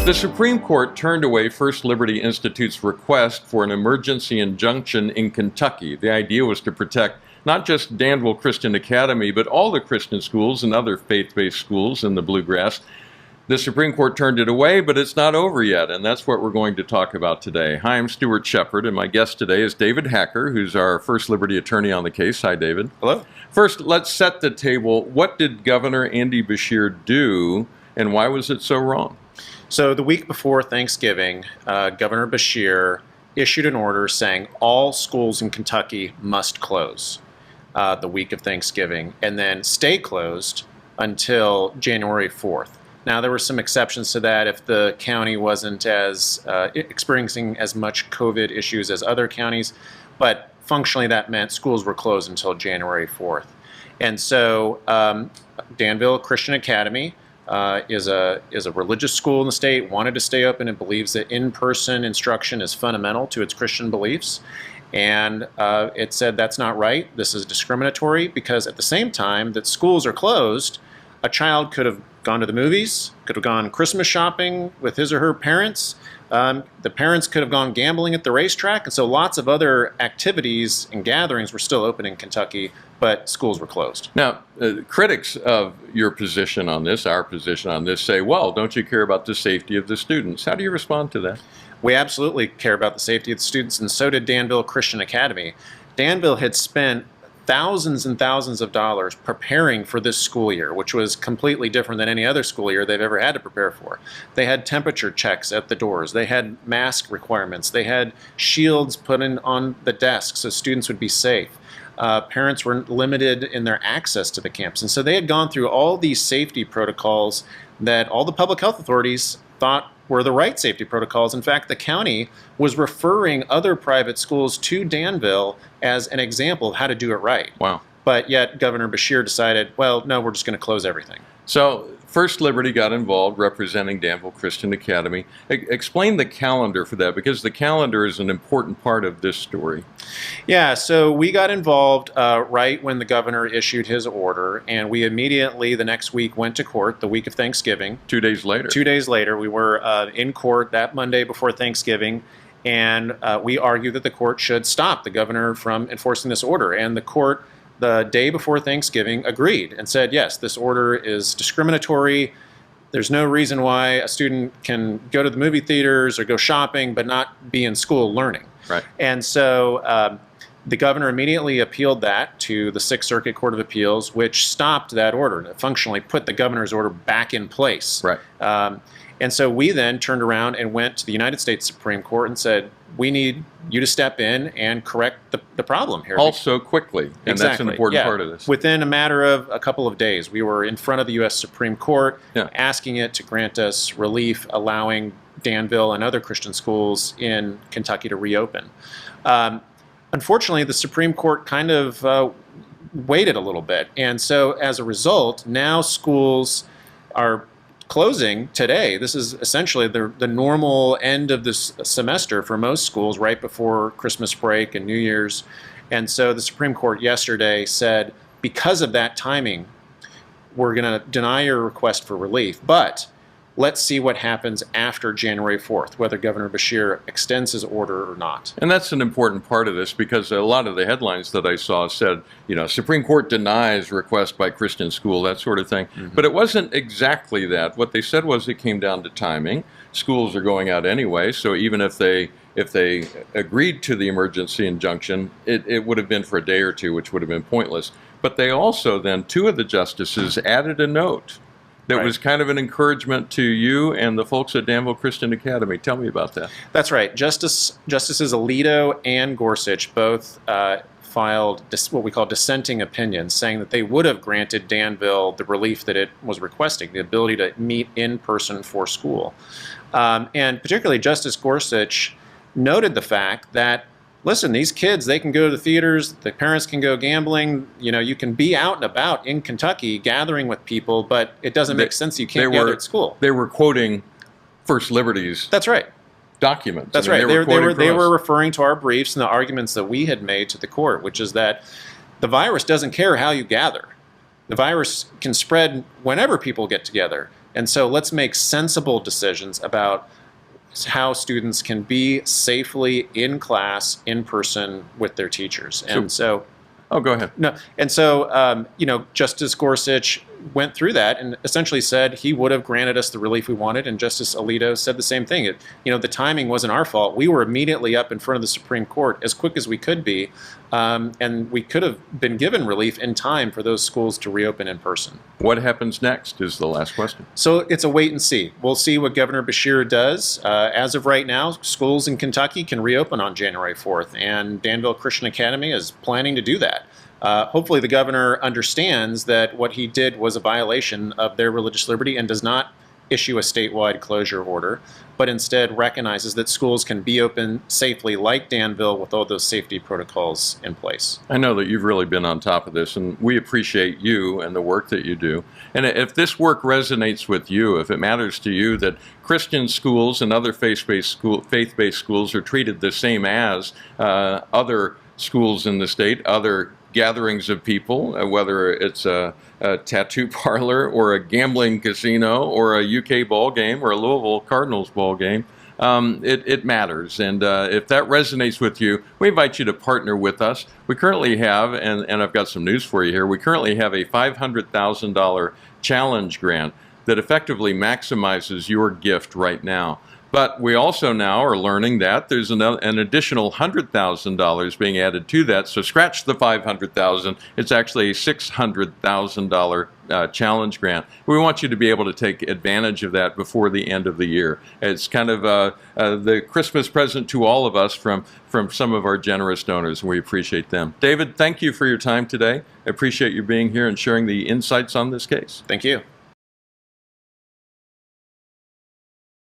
The Supreme Court turned away First Liberty Institute's request for an emergency injunction in Kentucky. The idea was to protect not just Danville Christian Academy, but all the Christian schools and other faith-based schools in the Bluegrass. The Supreme Court turned it away, but it's not over yet, and that's what we're going to talk about today. Hi, I'm Stuart Shepard, and my guest today is David Hacker, who's our First Liberty attorney on the case. Hi, David. Hello. First, let's set the table. What did Governor Andy Beshear do, and why was it so wrong? So the week before Thanksgiving, Governor Beshear issued an order saying all schools in Kentucky must close the week of Thanksgiving and then stay closed until January 4th. Now, there were some exceptions to that if the county wasn't as experiencing as much COVID issues as other counties, but functionally that meant schools were closed until January 4th. And so Danville Christian Academy is a religious school in the state, wanted to stay open, and believes that in-person instruction is fundamental to its Christian beliefs. And it said that's not right. This is discriminatory because at the same time that schools are closed, a child could have gone to the movies, could have gone Christmas shopping with his or her parents. The parents could have gone gambling at the racetrack. And so lots of other activities and gatherings were still open in Kentucky, but schools were closed. Now, critics of your position on this, our position on this, say, well, don't you care about the safety of the students? How do you respond to that? We absolutely care about the safety of the students, and so did Danville Christian Academy. Danville had spent thousands and thousands of dollars preparing for this school year, which was completely different than any other school year they've ever had to prepare for. They had temperature checks at the doors. They had mask requirements. They had shields put in on the desks so students would be safe. Parents were limited in their access to the campus. And so they had gone through all these safety protocols that all the public health authorities thought were the right safety protocols. In fact, the county was referring other private schools to Danville as an example of how to do it right. Wow. But yet Governor Beshear decided, well, no, we're just going to close everything. So First Liberty got involved representing Danville Christian Academy. Explain the calendar for that, because the calendar is an important part of this story. Yeah, so we got involved right when the governor issued his order, and we immediately the next week went to court, the week of Thanksgiving. 2 days later. 2 days later, we were in court that Monday before Thanksgiving, and we argued that the court should stop the governor from enforcing this order. And the court, the day before Thanksgiving, agreed and said, yes, this order is discriminatory. There's no reason why a student can go to the movie theaters or go shopping but not be in school learning. Right. And so the governor immediately appealed that to the Sixth Circuit Court of Appeals, which stopped that order and functionally put the governor's order back in place. Right. And so we then turned around and went to the United States Supreme Court and said, we need you to step in and correct the problem here. Also quickly, and exactly. That's an important part of this. Within a matter of a couple of days, we were in front of the U.S. Supreme Court asking it to grant us relief, allowing Danville and other Christian schools in Kentucky to reopen. Unfortunately, the Supreme Court kind of waited a little bit. And so as a result, now schools are closing today. This is essentially the normal end of this semester for most schools right before Christmas break and New Year's. And so the Supreme Court yesterday said, because of that timing, we're going to deny your request for relief. But let's see what happens after January 4th, whether Governor Beshear extends his order or not. And that's an important part of this, because a lot of the headlines that I saw said, you know, Supreme Court denies request by Christian school, that sort of thing. Mm-hmm. But it wasn't exactly that. What they said was it came down to timing. Schools are going out anyway, so even if they agreed to the emergency injunction, it would have been for a day or two, which would have been pointless. But they also then, two of the justices added a note that was kind of an encouragement to you and the folks at Danville Christian Academy. Tell me about that. That's right. Justices Alito and Gorsuch both filed what we call dissenting opinions, saying that they would have granted Danville the relief that it was requesting, the ability to meet in person for school. And particularly Justice Gorsuch noted the fact that, listen, these kids, they can go to the theaters, the parents can go gambling, you know, you can be out and about in Kentucky gathering with people, but it doesn't make sense you can't gather at school. They were quoting First Liberty's documents. That's right. They were referring to our briefs and the arguments that we had made to the court, which is that the virus doesn't care how you gather. The virus can spread whenever people get together. And so let's make sensible decisions about how students can be safely in class, in person with their teachers. And so oh, go ahead. no, and so Justice Gorsuch went through that and essentially said he would have granted us the relief we wanted, and Justice Alito said the same thing. The timing wasn't our fault. We were immediately up in front of the Supreme Court as quick as we could be, and we could have been given relief in time for those schools to reopen in person. What happens next is the last question. So it's a wait and see. We'll see what Governor Beshear does. As of right now, schools in Kentucky can reopen on January 4th, and Danville Christian Academy is planning to do that. Hopefully the governor understands that what he did was a violation of their religious liberty and does not issue a statewide closure order, but instead recognizes that schools can be open safely like Danville with all those safety protocols in place. I know that you've really been on top of this, and we appreciate you and the work that you do. And if this work resonates with you, if it matters to you that Christian schools and other faith-based schools are treated the same as other schools in the state, other gatherings of people, whether it's a tattoo parlor or a gambling casino or a UK ball game or a Louisville Cardinals ball game, it matters. And if that resonates with you, we invite you to partner with us. We currently have, and I've got some news for you here, we currently have a $500,000 challenge grant that effectively maximizes your gift right now. But we also now are learning that there's an additional $100,000 being added to that. So scratch the $500,000. It's actually a $600,000 challenge grant. We want you to be able to take advantage of that before the end of the year. It's kind of the Christmas present to all of us from some of our generous donors, and we appreciate them. David, thank you for your time today. I appreciate you being here and sharing the insights on this case. Thank you.